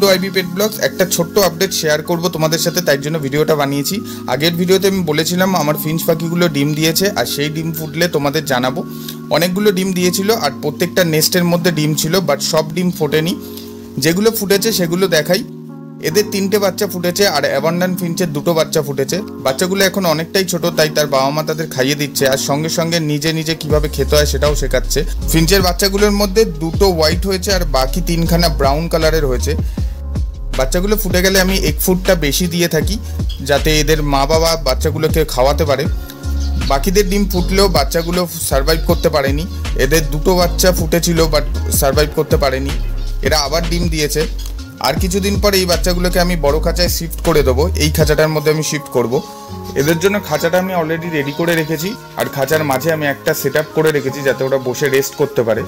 Two IB পেট blogs. একটা ছোট্ট update share করব তোমাদের সাথে, তাই জন্য ভিডিওটা বানিয়েছি। আগের ভিডিওতে আমি বলেছিলাম আমার ফিঞ্চ পাখিগুলো ডিম দিয়েছে, আর সেই ডিম ফুটলে তোমাদের জানাবো। অনেকগুলো ডিম দিয়েছিল আর প্রত্যেকটা নেস্টের মধ্যে ডিম ছিল, বাট সব ডিম ফোটেনি। যেগুলো ফুটেছে সেগুলো দেখাই। এদের 3টে বাচ্চা ফুটেছে আর অ্যাবান্ডান্ট ফিঞ্চের 2টো বাচ্চা ফুটেছে। বাচ্চাগুলো এখন অনেকটাই ছোট, তাই তার বাবা মা তাদের খাইয়ে দিচ্ছে, আর সঙ্গে সঙ্গে নিজে নিজে কিভাবে খেতে হয় সেটাও শেখাচ্ছে। ফিঞ্চের বাচ্চাগুলোর মধ্যে 2টো হোয়াইট হয়েছে আর বাকি 3খানা ব্রাউন কালারের হয়েছে। বাচ্চাগুলো ফুটে গেলে আমি এগ ফুডটা বেশি দিয়ে থাকি, যাতে এদের মা বাবা বাচ্চাগুলোকে খাওয়াতে পারে। বাকিদের ডিম ফুটলেও বাচ্চাগুলো সারভাইভ করতে পারেনি। এদের 2টো বাচ্চা ফুটেছিল বাট সারভাইভ করতে পারেনি, এরা আবার ডিম দিয়েছে। আর কিছুদিন পরে এই বাচ্চাগুলোকে আমি বড় খাঁচায় শিফট করে দেবো, এই খাঁচাটার মধ্যে আমি শিফট করব। এদের জন্য খাঁচাটা আমি অলরেডি রেডি করে রেখেছি, আর খাঁচার মাঝে আমি একটা সেট আপ করে রেখেছি যাতে ওরা বসে রেস্ট করতে পারে।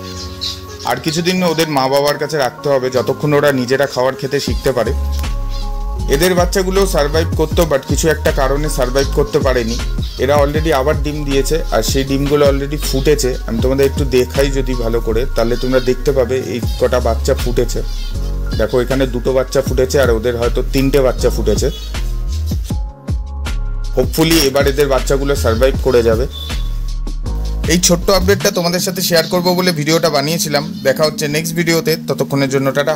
আর কিছুদিন ওদের মা বাবার কাছে রাখতে হবে, যতক্ষণ ওরা নিজেরা খাবার খেতে শিখতে পারে। এদের বাচ্চাগুলো সারভাইভ করতো, বাট কিছু একটা কারণে সারভাইভ করতে পারেনি। এরা অলরেডি আবার ডিম দিয়েছে, আর সেই ডিমগুলো অলরেডি ফুটেছে। আমি তোমাদের একটু দেখাই যদি ভালো করে, তাহলে তোমরা দেখতে পাবে এই কটা বাচ্চা ফুটেছে। দেখো, এখানে 2টো বাচ্চা ফুটেছে আর ওদের হয়তো 3টে বাচ্চা ফুটেছে। হোপফুলি এবার এদের বাচ্চাগুলো সারভাইভ করে যাবে। এই ছোট্ট আপডেটটা তোমাদের সাথে শেয়ার করব বলে ভিডিওটা বানিয়েছিলাম। দেখা হচ্ছে নেক্সট ভিডিওতে, ততক্ষণের জন্য টাটা।